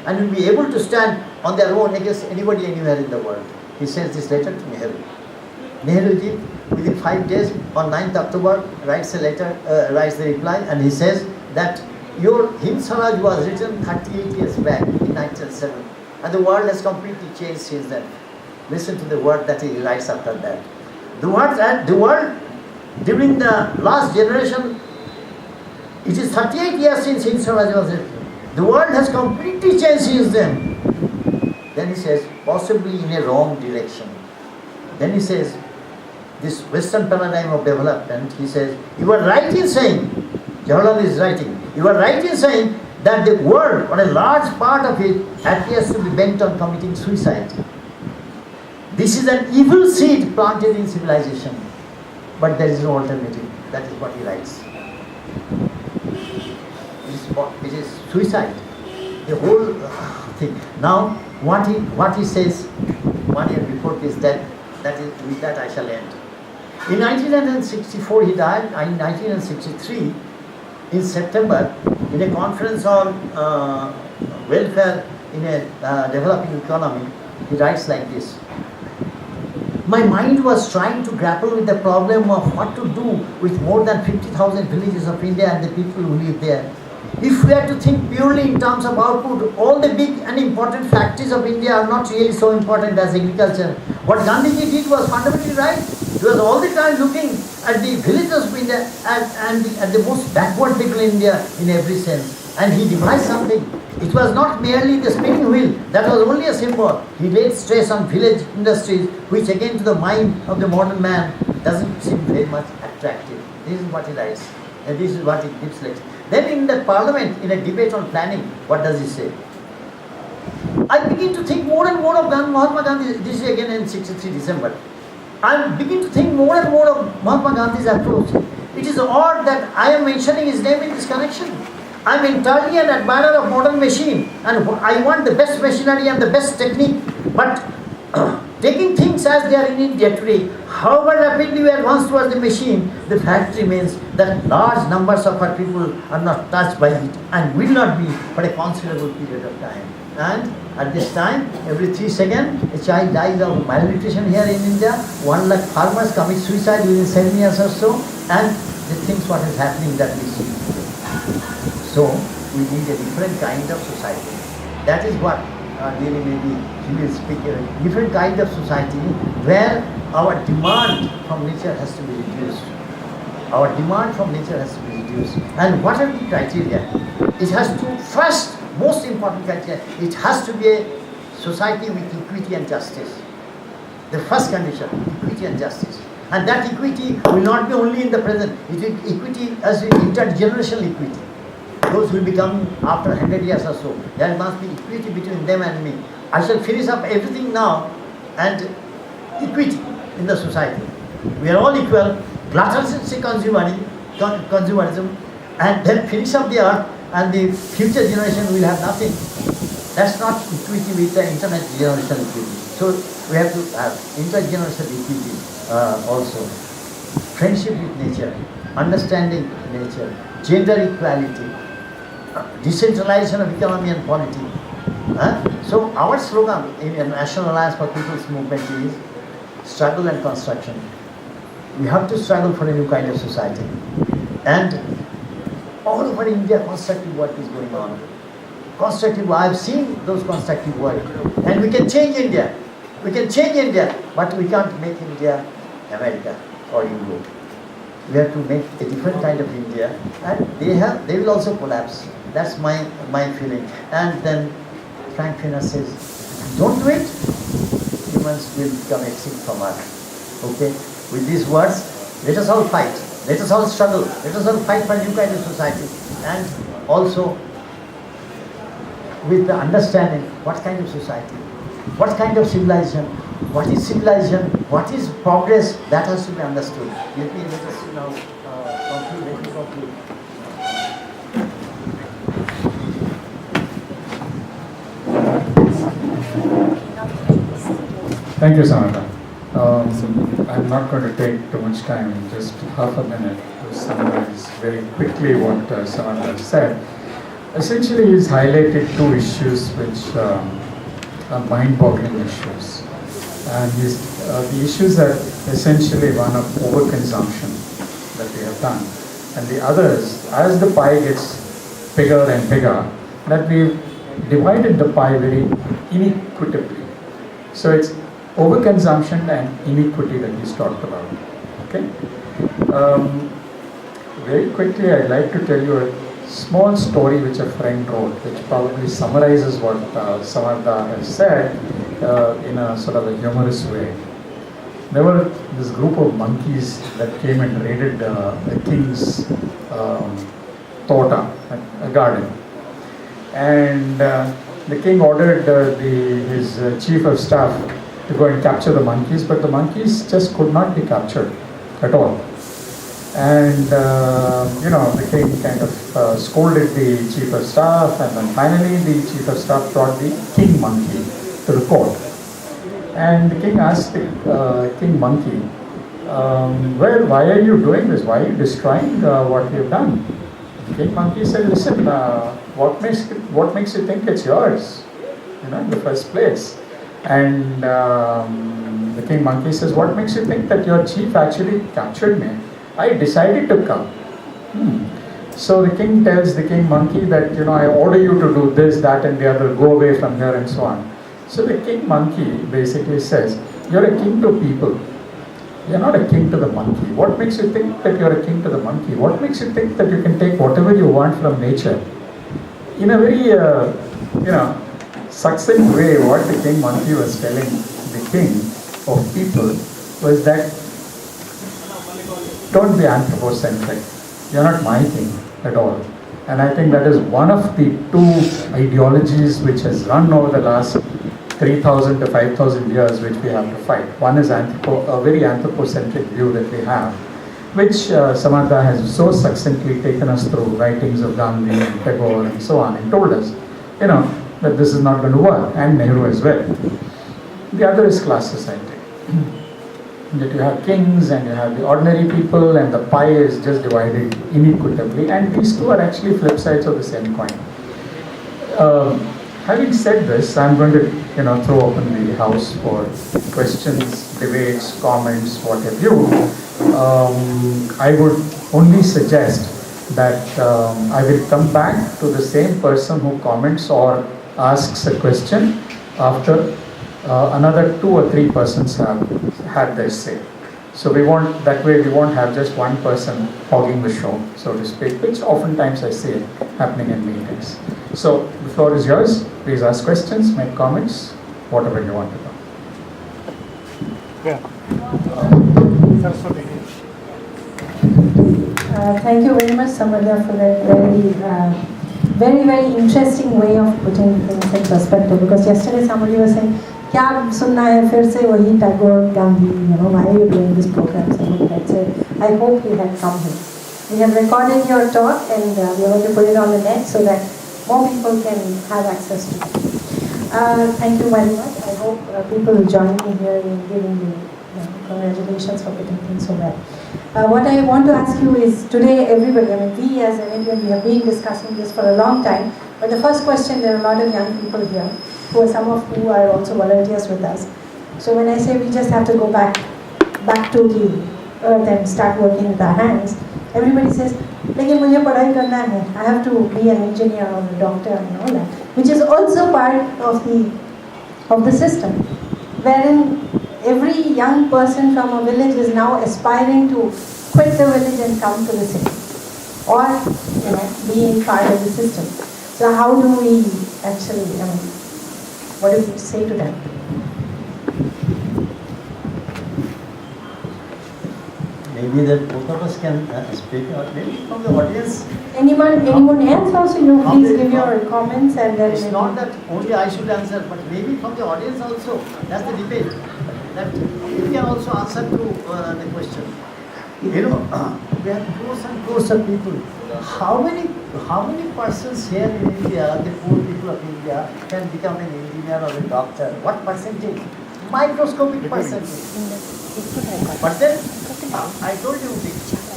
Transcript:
and will be able to stand on their own against anybody anywhere in the world. He sends this letter to Nehru. Nehruji, within 5 days, on 9th October, writes a letter, writes the reply, and he says that your Hind Swaraj was written 38 years back in 1907, and the world has completely changed since then. Listen to the word that he writes after that. The world during the last generation, it is 38 years since Hind Swaraj was written. The world has completely changed since then. Then he says, possibly in a wrong direction. Then he says, this Western paradigm of development, he says, you are right in saying, Jawaharlal is writing, you are right in saying that the world, or a large part of it, appears to be bent on committing suicide. This is an evil seed planted in civilization, but there is no alternative. That is what he writes. It is suicide, the whole thing. Now, what he says 1 year before this, with that I shall end. In 1964 he died. In 1963, in September, in a conference on welfare in a developing economy, he writes like this. My mind was trying to grapple with the problem of what to do with more than 50,000 villages of India and the people who live there. If we are to think purely in terms of output, all the big and important factories of India are not really so important as agriculture. What Gandhiji did was fundamentally right. He was all the time looking at the villages of India and at the most backward people in India in every sense. And he devised something. It was not merely the spinning wheel, that was only a symbol. He laid stress on village industries, which again to the mind of the modern man doesn't seem very much attractive. This is what he writes, and this is what he gives lecture. Then in the parliament, in a debate on planning, what does he say? I begin to think more and more of Mahatma Gandhi. This is again in 63 December. I begin to think more and more of Mahatma Gandhi's approach. It is odd that I am mentioning his name in this connection. I am entirely an admirer of modern machine, and I want the best machinery and the best technique. But taking things as they are in India today, however rapidly we advance towards the machine, the fact remains that large numbers of our people are not touched by it and will not be for a considerable period of time. And at this time, every 3 seconds, a child dies of malnutrition here in India. 1 lakh farmers commit suicide within 7 years or so, and the things what is happening that we see. So, we need a different kind of society. That is what really maybe he will speak, a different kind of society where our demand from nature has to be reduced. Our demand from nature has to be reduced. And what are the criteria? It has to, first, most important criteria, it has to be a society with equity and justice. The first condition, equity and justice. And that equity will not be only in the present, it will equity as in intergenerational equity. Those will be coming after 100 years or so. There must be equity between them and me. I shall finish up everything now, and equity in the society. We are all equal, gluttonous consumerism, and then finish up the earth, and the future generation will have nothing. That's not equity with the intergenerational equity. So we have to have intergenerational equity also. Friendship with nature, understanding nature, gender equality, decentralization of economy and polity. So our slogan in the National Alliance for People's Movement is struggle and construction. We have to struggle for a new kind of society. And all over India, constructive work is going on. Constructive, I have seen those constructive work. And we can change India. We can change India, but we can't make India America or Europe. We have to make a different kind of India, and they will also collapse. That's my feeling. And then Frank Finer says, don't do it, humans will become extinct from Earth. Okay? With these words, let us all fight. Let us all struggle. Let us all fight for a new kind of society. And also with the understanding what kind of society, what kind of civilization, what is progress, that has to be understood. Let us now conclude. Let me conclude. Thank you, Samar. I'm not going to take too much time, just half a minute to summarize very quickly what Samar said. Essentially, he's highlighted two issues which are mind-boggling issues. And the issues are essentially one of overconsumption that we have done. And the others, as the pie gets bigger and bigger, that we've divided the pie very inequitably. So it's overconsumption and inequity that he's talked about. Okay? Very quickly, I'd like to tell you a small story which a friend wrote, which probably summarizes what Samar has said in a sort of a humorous way. There were this group of monkeys that came and raided the king's tota, a garden. And the king ordered his chief of staff to go and capture the monkeys, but the monkeys just could not be captured at all. And the king kind of scolded the chief of staff, and then finally the chief of staff brought the king monkey to the court. And the king asked the king monkey, well, why are you doing this? Why are you destroying what you've done? The king monkey said, listen, what makes you think it's yours, in the first place? And the king monkey says, what makes you think that your chief actually captured me? I decided to come. So the king tells the king monkey that, I order you to do this, that and the other, go away from here and so on. So the king monkey basically says, you're a king to people. You're not a king to the monkey. What makes you think that you're a king to the monkey? What makes you think that you can take whatever you want from nature? In a very, succinct way, what the king monkey was telling the king of people was that don't be anthropocentric. You're not my king at all. And I think that is one of the two ideologies which has run over the last 3,000 to 5,000 years which we have to fight. One is a very anthropocentric view that we have, which Samantha has so succinctly taken us through writings of Gandhi and Tagore and so on, and told us, that this is not going to work, and Nehru as well. The other is class society. That you have kings and you have the ordinary people, and the pie is just divided inequitably, and these two are actually flip sides of the same coin. Having said this, I'm going to throw open the house for questions, debates, comments, what have you. I would only suggest that I will come back to the same person who comments or asks a question after another 2 or 3 persons have had their say. So we won't have just one person hogging the show, so to speak, which oftentimes I see happening in meetings. So the floor is yours. Please ask questions, make comments, whatever you want to know. Thank you very much, Samar, for that very, very interesting way of putting things in perspective. Because yesterday somebody was saying, "Kya sunna hai fir se wahi Tagore, Gandhi? Why are you doing this program?" Somebody had said, "I hope you had come here." We have recorded your talk, and we are going to put it on the net so that more people can have access to it. Thank you very much. I hope people will join me here in giving you congratulations for putting things so well. What I want to ask you is, today everybody, we as NAPM, we have been discussing this for a long time, but the first question, there are a lot of young people here, some of who are also volunteers with us. So when I say we just have to go back to the earth and start working with our hands, everybody says, "Lekin mujhe padhai karna hai. I have to be an engineer or a doctor," and all that, which is also part of the system, wherein every young person from a village is now aspiring to quit the village and come to the city, or being part of the system. So how do we actually, what do we say to them? Maybe that both of us can speak, or maybe from the audience. Anyone else also, please give your comments, and then it's not that only I should answer, but maybe from the audience also. That's the debate. That you can also answer to the question. We have crores and crores of people. How many persons here in India, the poor people of India, can become an engineer or a doctor? What percentage? Microscopic percentage. But then, I told you, the